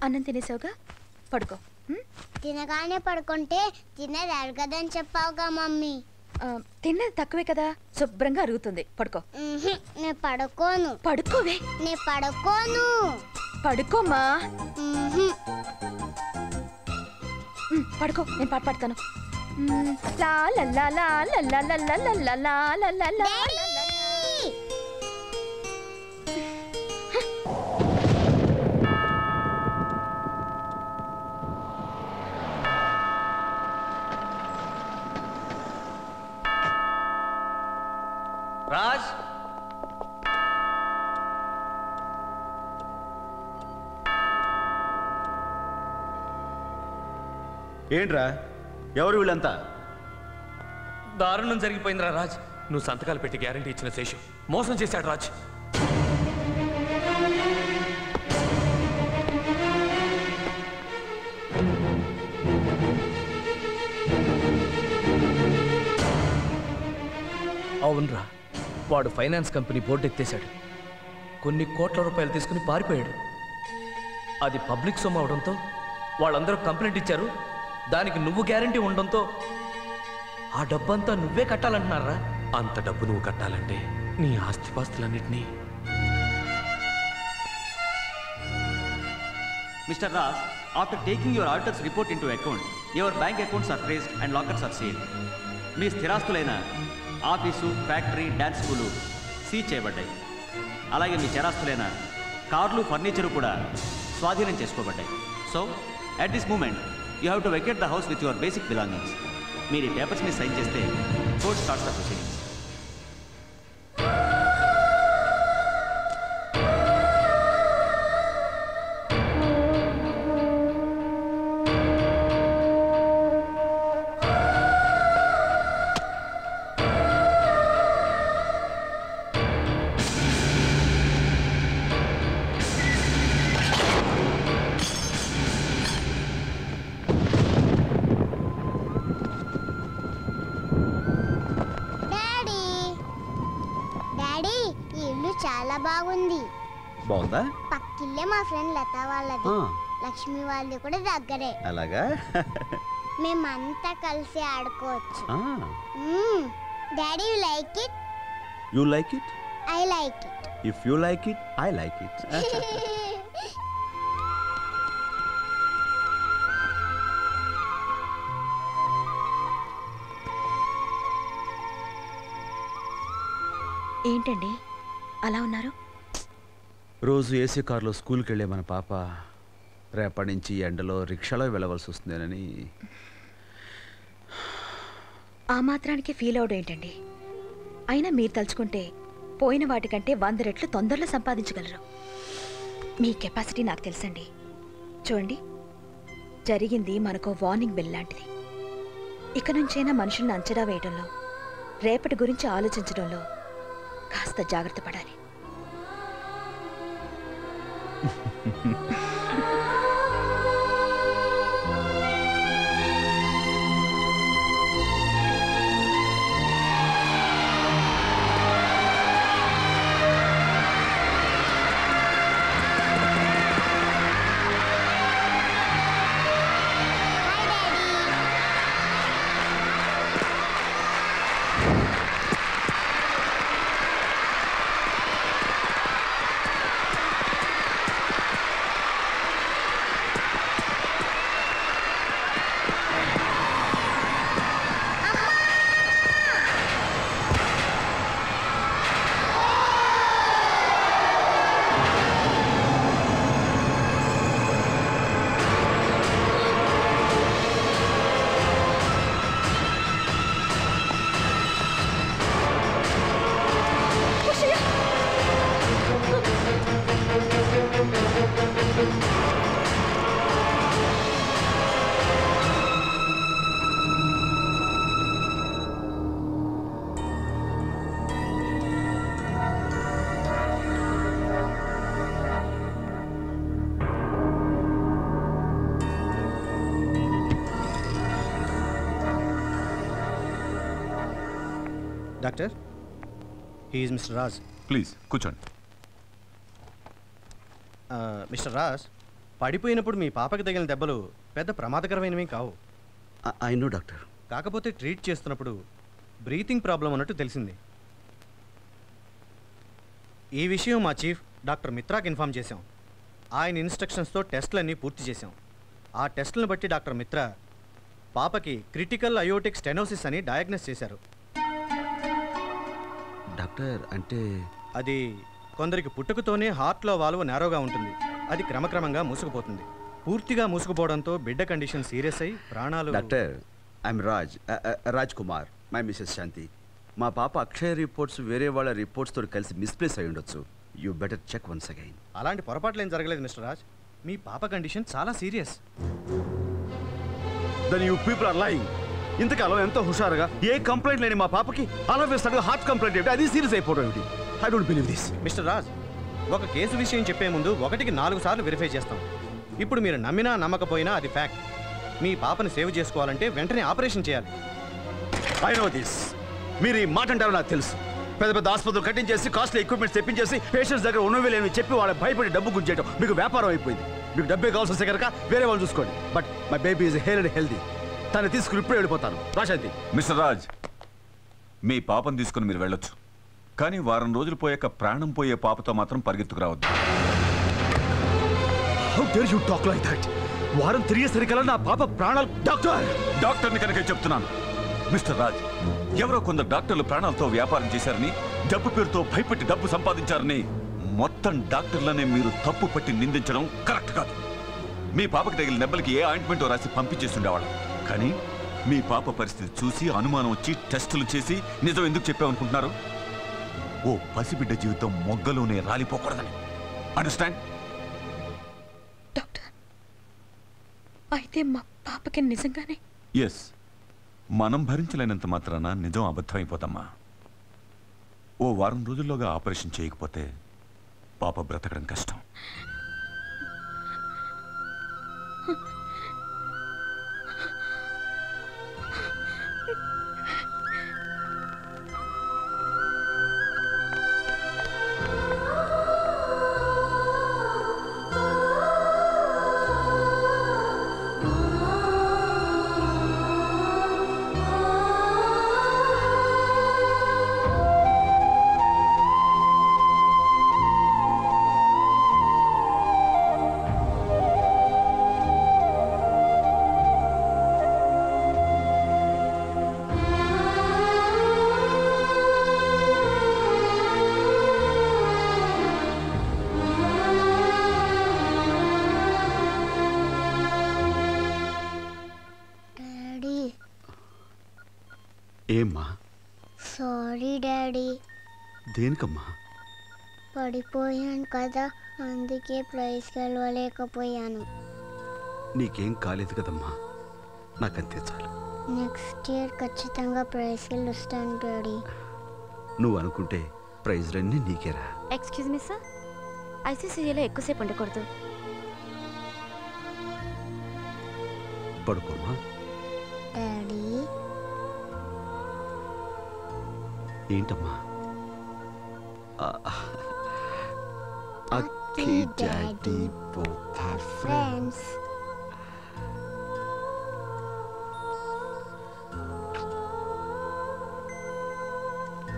అన్నం తినేసావుగా, పడుకో. తినగానే పడుకుంటే తినేది అరగదని చెప్పావుగా మమ్మీ. తిన్నది తక్కువే కదా, శుభ్రంగా అరుగుతుంది. పడుకో. నేను పడుకోను. పడుకోవే. నేను పడుకోను. పడుకోమా. పడుకో, నేను పాట పాడతాను. లా లా లా లా లా లా లా లా లా లా లా లా. రాజ్, ఏంట్రా, ఎవరు వీళ్ళంతా? దారుణం జరిగిపోయిందిరా రాజ్. నువ్వు సంతకాలు పెట్టి గ్యారంటీ ఇచ్చిన శేషు మోసం చేశాడు రాజ్. అవునరా, వాడు ఫైనాన్స్ కంపెనీ బోర్డు ఎత్తేశాడు. కొన్ని కోట్ల రూపాయలు తీసుకుని పారిపోయాడు. అది పబ్లిక్ సొమ్ము అవడంతో వాళ్ళందరూ కంప్లైంట్ ఇచ్చారు. దానికి నువ్వు గ్యారంటీ ఉండడంతో ఆ డబ్బంతా నువ్వే కట్టాలంటున్నారా? అంత డబ్బు నువ్వు కట్టాలంటే నీ ఆస్తిపాస్తులన్నింటినీ. Mr. Ras, after taking your auditor's report into account, your bank accounts are traced and lockers are sealed. మీ స్థిరాస్తులైన office, factory, dance school seize చేయబడ్డాయి. అలాగే మీ చరాస్తులైన కార్లు, ఫర్నిచరు కూడా స్వాధీనం చేసుకోబడ్డాయి. So at this moment you have to vacate the house with your basic belongings. మీరు ఈ పేపర్స్ని సైన్ చేస్తే కోర్ట్ స్టార్ట్స్ ద ప్రొసీడింగ్స్. బాగుంది. బాగుందా? పక్కిల్లే మా ఫ్రెండ్ లత వాళ్ళది, లక్ష్మి వాళ్ళది కూడా దగ్గరే. అలాగా? మేమంతా కలిసి ఆడుకోవచ్చు. Daddy you like it? You like it? I like it. If you like it, I like it. ఏంటండి అలా ఉన్నారు? రోజు ఏసీ కార్లో స్కూల్కి వెళ్ళే మన పాప రేపటి నుంచి ఎండలో రిక్షాలో వెళ్ళవలసి వస్తుందేనని. ఆ మాత్రానికి ఫీల్ అవడం ఏంటండి? అయినా మీరు తలుచుకుంటే పోయిన వాటికంటే 100 రెట్లు తొందరలో సంపాదించగలరు. మీ కెపాసిటీ నాకు తెలుసండి. చూడండి, జరిగింది మనకు వార్నింగ్ బెల్ లాంటిది. ఇక నుంచైనా మనుషుల్ని అంచనా వేయడంలో, రేపటి గురించి ఆలోచించడంలో కాస్త జాగ్రత్త పడాలి. Doctor, he is mister Raj. Please కూర్చోండి. మిస్టర్ రాజ్, పడిపోయినప్పుడు మీ పాపకి తగిలిన దెబ్బలు పెద్ద ప్రమాదకరమైనవి కావు. I know doctor. కాకపోతే ట్రీట్ చేస్తున్నప్పుడు బ్రీతింగ్ ప్రాబ్లం అన్నట్టు తెలిసింది. ఈ విషయం మా చీఫ్ డాక్టర్ మిత్రాకి ఇన్ఫామ్ చేశాం. ఆయన ఇన్స్ట్రక్షన్స్తో టెస్టులన్నీ పూర్తి చేశాం. ఆ టెస్టులను బట్టి డాక్టర్ మిత్రా పాపకి క్రిటికల్ అయోటిక్ స్టెనోసిస్ అని డయాగ్నోస్ చేశారు. డాక్టర్ అంటే అది కొందరికి పుట్టుకతోనే హార్ట్లో వాల్వ్ నేరోగా ఉంటుంది. అది క్రమక్రమంగా మూసుకుపోతుంది. పూర్తిగా మూసుకుపోవడంతో బిడ్డ కండిషన్ సీరియస్ అయి ప్రాణాలు. Doctor I'm Raj Kumar, my Mrs Shanti. మా పాప అక్షయ రిపోర్ట్స్ వేరే వాళ్ళ రిపోర్ట్స్ తోటి కలిసి మిస్ప్లేస్ అయి ఉండొచ్చు. You better check once again. అలాంటి పొరపాట్లు ఏం జరగలేదు మిస్టర్ రాజ్. మీ పాప కండిషన్ చాలా serious. Then you people are lying. ఇంతకాలం ఎంతో హుషారుగా ఏ కంప్లైంట్ లేని మా పాపకి అలా వేస్తాడు హార్ట్ కంప్లైంట్ ఏమిటి, అది సీరియస్ అయిపోవడం ఏమిటి? I don't believe this. Mister Raj, ఒక కేసు విషయం చెప్పే ముందు 1కి 4 సార్లు వెరిఫై చేస్తాం. ఇప్పుడు మీరు నమ్మినా నమ్మకపోయినా అది ఫ్యాక్ట్. మీ పాపని సేవ్ చేసుకోవాలంటే వెంటనే ఆపరేషన్ చేయాలి. I know this. మీరు ఈ మాట అంటారో నాకు తెలుసు. పెద్ద పెద్ద ఆసుపత్రులు కట్టించేసి కాస్ట్లీ ఎక్విప్మెంట్స్ తెప్పించేసి పేషెంట్స్ దగ్గర ఉన్నవి లేని చెప్పి వాళ్ళ భయపడి డబ్బు గుంజేయడం మీకు వ్యాపారం అయిపోయింది. మీకు డబ్బే కావాల్సి వస్తే కనుక వేరే వాళ్ళు చూసుకోండి. But my baby is healthy. తను తీసుకుని ఇప్పుడే వెళ్ళిపోతాను. రాశాంతి. మిస్టర్ రాజ్, మీ పాపను తీసుకుని మీరు వెళ్ళొచ్చు, కానీ వారం రోజులు పోయాక ప్రాణం పోయే పాపతో మాత్రం పరిగెత్తుకురావద్దు. How dare you talk like that? వారం తిరిగేసరికల్లా నా పాప ప్రాణాలు. డాక్టర్ని కనుక చెప్తున్నాను మిస్టర్ రాజ్. ఎవరో కొందరు డాక్టర్లు ప్రాణాలతో వ్యాపారం చేశారని, డబ్బు పేరుతో భయపెట్టి డబ్బు సంపాదించారని మొత్తం డాక్టర్లనే మీరు తప్పు పట్టి నిందించడం కరెక్ట్ కాదు. మీ పాపకి తగిలిన దెబ్బలకి ఏ ఆయింట్మెంట్ రాసి పంపించేస్తుండేవాళ్ళం. కానీ మీ పాప పరిస్థితి చూసి అనుమానం వచ్చి టెస్టులు చేసి నిజం ఎందుకు చెప్పామనుకుంటున్నారు? ఓ పసిబిడ్డ జీవితం మొగ్గలోనే రాలిపోకూడదని. అండర్స్టాండ్? డాక్టర్, అయితే మా పాపకి నిజంగానే? ఎస్. మనం భరించలేనంత మాత్రాన నిజం అబద్ధమైపోతామా? ఓ వారం రోజుల్లోగా ఆపరేషన్ చేయకపోతే పాప బ్రతకడం కష్టం. ఏమ్మా? Sorry daddy. దేనికమ్మా? పడిపోయాను కదా, అందుకే ప్రైజ్ గెలవలేకపోయాను. నీకేం కాలేదు కదమ్మా, నాకంతే చాలు. నెక్స్ట్ ఇయర్ ఖచ్చితంగా ప్రైజ్ గెలుస్తాను డాడీ. నువ్వు అనుకుంటే ప్రైజ్లన్నీ నీకేరా. ఎక్స్క్యూజ్ మీ సార్, ఐసీసీలో ఎక్కువసేపు ఉండకూడదు. పడుకోమ్మా. డాడీ. ఏంటమ్మా? Akki daddy both are friends.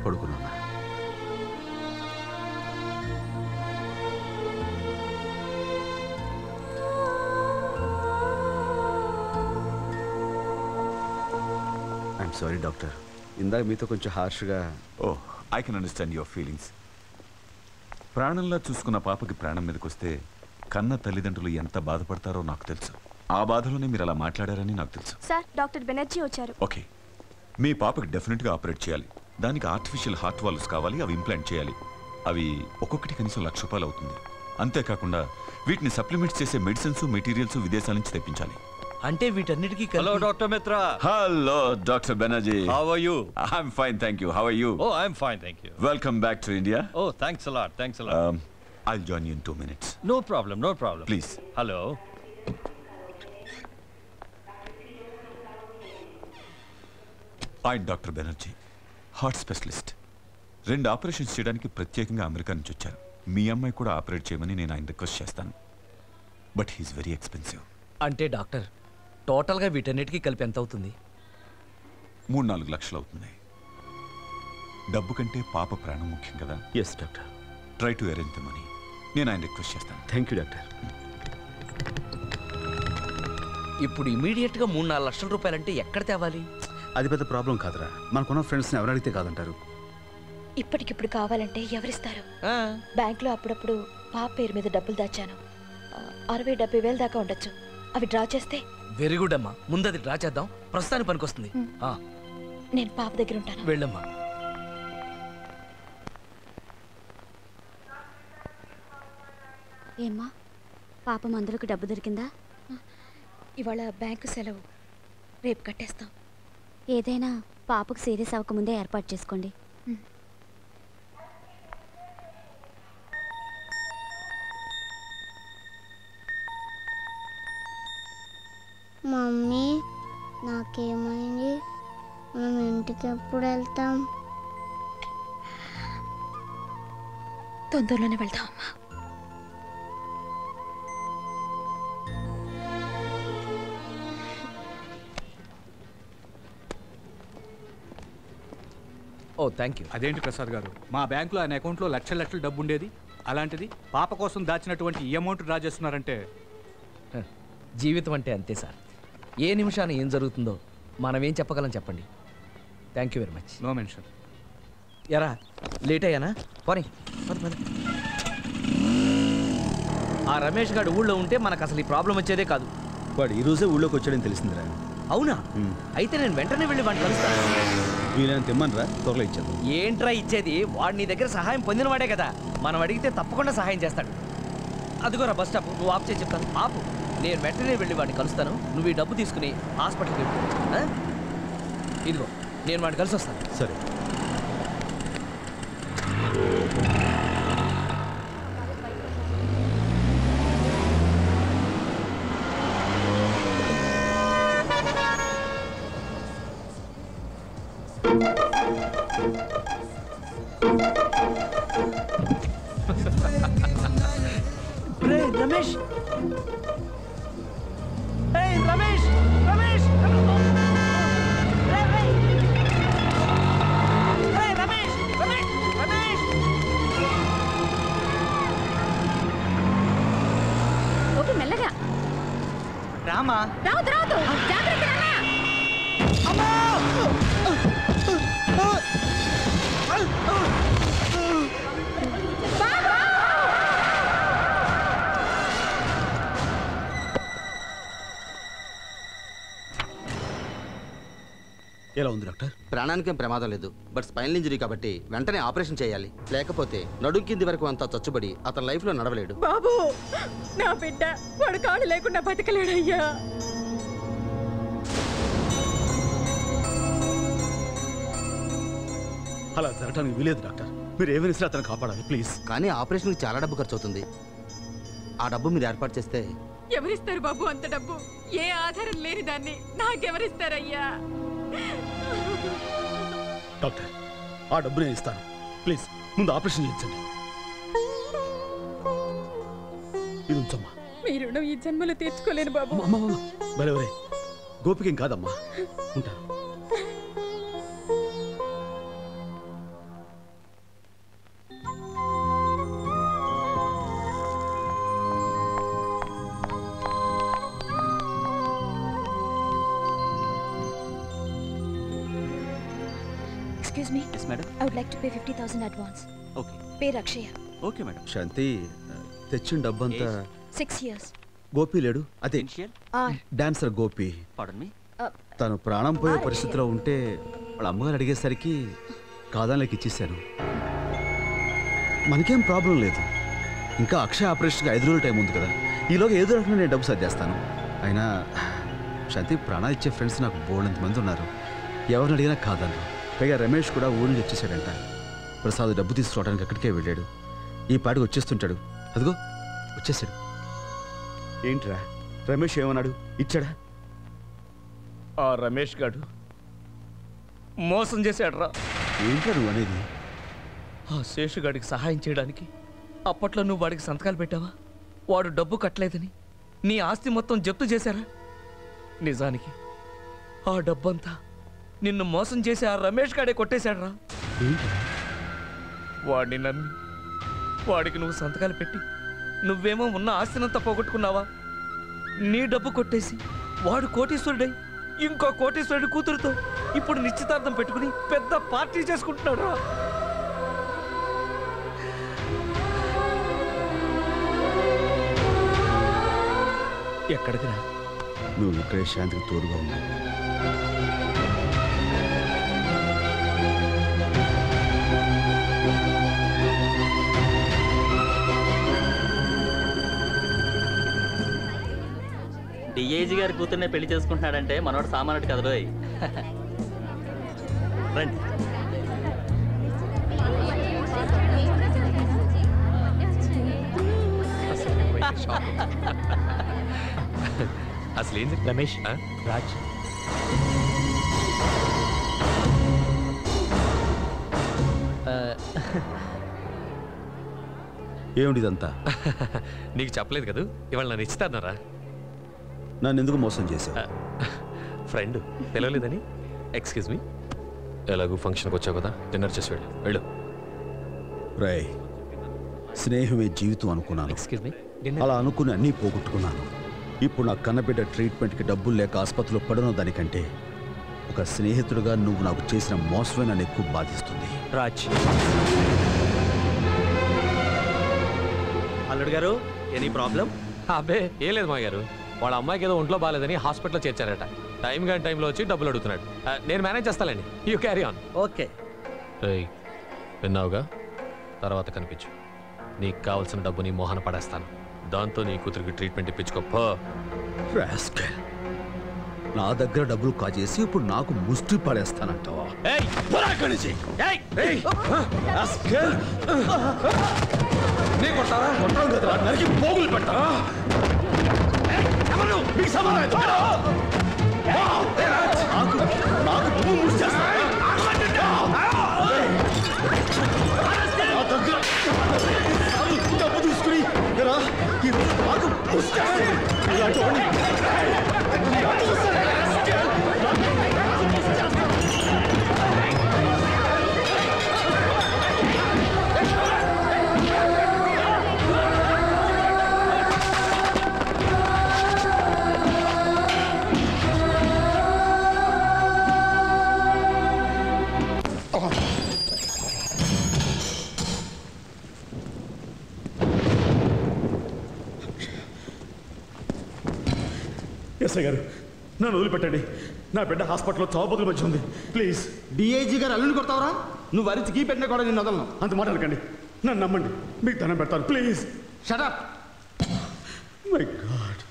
పడుకున్నా. ఐఎమ్ సారీ డాక్టర్, ఇందాక మీతో కొంచెం హార్ష్గా. Oh, I can understand your feelings. ప్రాణంలా చూసుకున్న పాపకి ప్రాణం మీదకి వస్తే కన్న తల్లిదండ్రులు ఎంత బాధపడతారో నాకు తెలుసు. ఆ బాధలోనే మీరు అలా మాట్లాడారని నాకు తెలుసు. సార్, డాక్టర్ బెనర్జీ వచ్చారు. ఓకే, మీ పాపకి డెఫినెట్గా ఆపరేట్ చేయాలి. దానికి ఆర్టిఫిషియల్ హార్ట్ వాల్వ్స్ కావాలి, అవి ఇంప్లాంట్ చేయాలి. అవి ఒక్కొక్కటి కనీసం ₹1,00,000 అవుతుంది. అంతేకాకుండా వీటిని సప్లిమెంట్స్ చేసే మెడిసిన్స్, మెటీరియల్స్ విదేశాల నుంచి తెప్పించాలి. అంటే వీటన్నిటికీ hello doctor Mitra. Hello doctor Banerjee. How are you? I'm fine, thank you. How are you? Oh, I'm fine, thank you. Welcome back to India. Oh, thanks a lot, thanks a lot. I'll join you in 2 minutes. No problem, no problem. Please. Hello. I'm Dr. Banerjee, heart specialist. 2 operations చేయడానికి ప్రత్యేకంగా America నుంచి వచ్చారు. మీ అమ్మాయి కూడా operate చేయమని నేను ఆయన request చేస్తాను. But he's very expensive. అంటే డాక్టర్ టోటల్గా వీటన్నిటికీ కలిపి ఎంత అవుతుంది? 3-4 లక్షలు అవుతుంది. డబ్బు కంటే పాప ప్రాణం ముఖ్యం కదా. Yes doctor. Try to arrange the money. నేను ఆయన రిక్వెస్ట్ చేస్తాను. Thank you doctor. ఇప్పుడు ఇమీడియట్గా 3-4 లక్షల రూపాయలంటే ఎక్కడ తేవాలి? అది పెద్ద ప్రాబ్లం కాదురా. మనకున్న ఫ్రెండ్స్ని ఎవరు అడిగితే కాదంటారు. ఇప్పటికిప్పుడు కావాలంటే ఎవరిస్తారు? బ్యాంక్లో అప్పుడప్పుడు పాప పేరు మీద డబ్బులు దాచాను. 60-70 వేలు దాకా ఉండొచ్చు. అవి డ్రా చేస్తే. వెరీ గుడ్ అమ్మా, ముందు అది డ్రా చేద్దాం. ప్రస్తుతానికి పనికొస్తుంది. నేను పాప దగ్గర ఉంటాను. వెళ్ళమ్మా. ఏమ్మా, పాప మందులకు డబ్బు దొరికిందా? ఇవాళ బ్యాంకు సెలవు, రేపు కట్టేస్తాం. ఏదైనా పాపకు సీరియస్ అవ్వకముందే ఏర్పాటు చేసుకోండి. మమ్మీ నాకేమైంది? మనం ఇంటికి ఎప్పుడు వెళ్తాం? తొందరలోనే వెళ్తాం అమ్మా. ఓ థ్యాంక్ యూ. అదేంటి ప్రసాద్ గారు, మా బ్యాంకులో ఆయన అకౌంట్లో లక్షల లక్షల డబ్బు ఉండేది. అలాంటిది పాప కోసం దాచినటువంటి ఈ అమౌంట్ డ్రా చేస్తున్నారంటే జీవితం అంటే అంతే సార్. ఏ నిమిషాన ఏం జరుగుతుందో మనం ఏం చెప్పగలం చెప్పండి. Thank you very much. No mention. ఎరా లేట్ అయ్యానా? పోనీ ఆ రమేష్ గారు ఊళ్ళో ఉంటే మనకు అసలు ఈ ప్రాబ్లం వచ్చేదే కాదు. వాడు ఈ రోజే ఊళ్ళోకి వచ్చాడని తెలిసిందిరా. అవునా? అయితే నేను వెంటనే వెళ్ళి వాడిని కలుస్తాను. వీళ్ళని తెమ్మనరా, త్వరలో ఇచ్చేది. ఏంట్రా ఇచ్చేది? వాడు నీ దగ్గర సహాయం పొందినవాడే కదా. మనం అడిగితే తప్పకుండా సహాయం చేస్తాడు. అదిగోరా బస్ స్టాప్, నువ్వు ఆఫ్ చేసి చెప్తాను. ఆపు, నేను వెంటనే వెళ్ళి వాడిని కలుస్తాను. నువ్వు ఈ డబ్బు తీసుకుని హాస్పిటల్కి వెళ్ళు. ఇదిగో నేను వాడిని కలిసి వస్తాను. సరే. రమేష్, రమేష్, రమేష్, ఓకే, మెల్లగా రామా. రావద్దు రావద్దు, జాగ్రత్త నాన్న. ఎలా ఉంది డాక్టర్? ప్రాణానికేం ప్రమాదం లేదు, బట్ స్పైనల్ ఇంజరీ కాబట్టి వెంటనే ఆపరేషన్ చేయాలి. లేకపోతే నడుం కింది వరకు అంతా చచ్చుబడి అతని లైఫ్లో నడవలేడు. బాబు, నా బిడ్డ వాడు కాళ్ళు లేకుండా బతకలేడయ్యా. అలా జరగడానికి వీలేదు డాక్టర్. మీరు ఏమైనా సరే అతను కాపాడాలి ప్లీజ్. కానీ ఆపరేషన్కి చాలా డబ్బు ఖర్చు అవుతుంది. ఆ డబ్బు మీరు ఏర్పాటు చేస్తే. ఎవరిస్తారు బాబు అంత డబ్బు? ఏ ఆధారం లేని దాన్ని నాకెవరిస్తారయ్యా? డాక్టర్, ఆ డబ్బు నేను ఇస్తాను. ప్లీజ్ ముందు ఆపరేషన్ చేయించండి. ఇది ఉంచమ్మా. మీ రుణం ఈ జన్మలో తీర్చుకోలేను బాబు. బరే బరే, గోపికేం కాదమ్మా. ఉంటా. Excuse me. Yes, madam. I would like to pay 50,000 advance. Okay. Pay Rakshaya. Okay, madam. శాంతి, తెచ్చిన డబ్బంతా. 6 years. గోపి లేడు, అదే Initial? Dancer Gopi. Pardon me? తను ప్రాణం పోయే పరిస్థితిలో ఉంటే వాళ్ళ అమ్మగారు అడిగేసరికి కాదానికి ఇచ్చేసాను. మనకేం ప్రాబ్లం లేదు. ఇంకా అక్షయ ఆపరేషన్కి 5 రోజులు టైం ఉంది కదా. ఈలోగా ఏదో రకంగా నేను డబ్బు సర్దేస్తాను. అయినా శాంతి, ప్రాణాలు ఇచ్చే ఫ్రెండ్స్ నాకు బోల్డంత మంది ఉన్నారు. ఎవరిని అడిగినా కాదన్నారు. పైగా రమేష్ కూడా ఊరి నుంచి వచ్చేసాడంట. ప్రసాద్ డబ్బు తీసుకురావడానికి అక్కడికే వెళ్ళాడు. ఈ పాటికి వచ్చేస్తుంటాడు. అదిగో వచ్చేసాడు. ఏంట్రా రమేష్ ఏమన్నాడు? ఇచ్చాడా? ఆ రమేష్ గాడు మోసం చేశాడ్రా. ఏంట్రా నువ్వు అనేది? ఆ శేషుగాడికి సహాయం చేయడానికి అప్పట్లో నువ్వు వాడికి సంతకాలు పెట్టావా? వాడు డబ్బు కట్టలేదని నీ ఆస్తి మొత్తం జప్తు చేశారా? నిజానికి ఆ డబ్బంతా నిన్ను మోసం చేసి ఆ రమేష్ గాడే కొట్టేశాడరా. వాడిని నమ్మి వాడికి నువ్వు సంతకాలు పెట్టి నువ్వేమో ఉన్న ఆస్తినంతా పోగొట్టుకున్నావా? నీ డబ్బు కొట్టేసి వాడు కోటీశ్వరుడై ఇంకో కోటీశ్వరుడి కూతురుతో ఇప్పుడు నిశ్చితార్థం పెట్టుకుని పెద్ద పార్టీ చేసుకుంటున్నాడు రా. ఎక్కడికి రా? నువ్వు ఇక్కడే శాంతికి తోడుగా ఉన్నావు. డిఐజీ గారి కూతుర్నే పెళ్లి చేసుకుంటున్నాడంటే మనోడు సామాన్యుడు కదా రోయ్. రండి. అసలు ఏంది రమేష్? రాజ్ ఏమిటిదంతా? నీకు చెప్పలేదు కదా ఇవాళ నన్ను ఇస్తానరా. నన్ను ఎందుకు మోసం చేశావు? ఫ్రెండ్ పిలవలేదని. ఎక్స్క్యూజ్ మీ, ఎలాగూ ఫంక్షన్కి వచ్చావు కదా, డిన్నర్ చేసి వెళ్ళు. వెళ్ళు. రై, స్నేహమే జీవితం అనుకున్నాను. ఎక్స్క్యూజ్ మీ, అలా అనుకుని అన్నీ పోగొట్టుకున్నాను. ఇప్పుడు నా కన్నబిడ్డ ట్రీట్మెంట్కి డబ్బులు లేక ఆసుపత్రిలో పడను దానికంటే ఒక స్నేహితుడిగా నువ్వు నాకు చేసిన మోసమే నన్ను ఎక్కువ బాధిస్తుంది. రాజ్. అల్లుడు గారు, ఎనీ ప్రాబ్లం? అబ్బే ఏం లేదు మా గారు, వాళ్ళ అమ్మాయికి ఏదో ఒంట్లో బాగాలేదని హాస్పిటల్లో చేర్చారట. టైం కానీ టైంలో వచ్చి డబ్బులు అడుగుతున్నాడు. నేను మేనేజ్ చేస్తానండి, యూ క్యారీ ఆన్. ఓకే. విన్నావుగా, తర్వాత కనిపించు. నీకు కావాల్సిన డబ్బు నీ మోహన పడేస్తాను. దాంతో నీ కూతురికి ట్రీట్మెంట్ ఇప్పించుకో. నా దగ్గర డబ్బులు కాజేసి ఇప్పుడు నాకు ముష్టి పడేస్తానంటావా? పోగులు పెట్టా. డబ్బు తీసుకుని ఎస్ఐ గారు, నన్ను వదిలిపెట్టండి. నా బిడ్డ హాస్పిటల్లో చావుబతుల మధ్య ఉంది. ప్లీజ్. డిఐజీ గారు అల్లుని కొడతావరా? నువ్వు అరిచి గీ పెట్టినా కూడా నేను వదలను. అంత మాట్లాడకండి, నన్ను నమ్మండి, మీకు దండం పెడతాను. Please shut up. My God.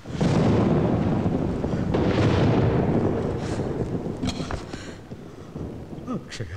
Akshaya.